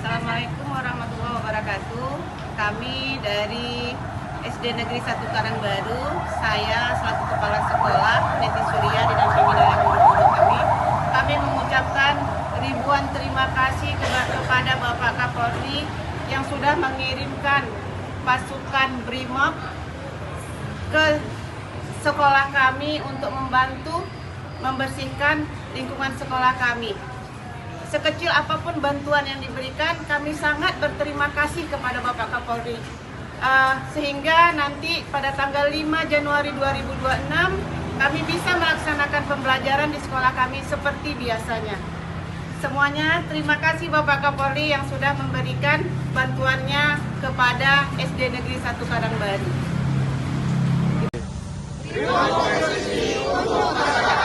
Assalamualaikum warahmatullahi wabarakatuh. Kami dari SD Negeri 1 Karangbaru, saya selaku Kepala Sekolah Neti Surya didampingi dari guru-guru kami mengucapkan ribuan terima kasih kepada Bapak Kapolri yang sudah mengirimkan pasukan BRIMOB ke sekolah kami untuk membantu membersihkan lingkungan sekolah kami. Sekecil apapun bantuan yang diberikan, kami sangat berterima kasih kepada Bapak Kapolri. Sehingga nanti pada tanggal 5 Januari 2026, kami bisa melaksanakan pembelajaran di sekolah kami seperti biasanya. Semuanya terima kasih Bapak Kapolri yang sudah memberikan bantuannya kepada SD Negeri 1 Karangbaru. Terima kasih untuk masyarakat.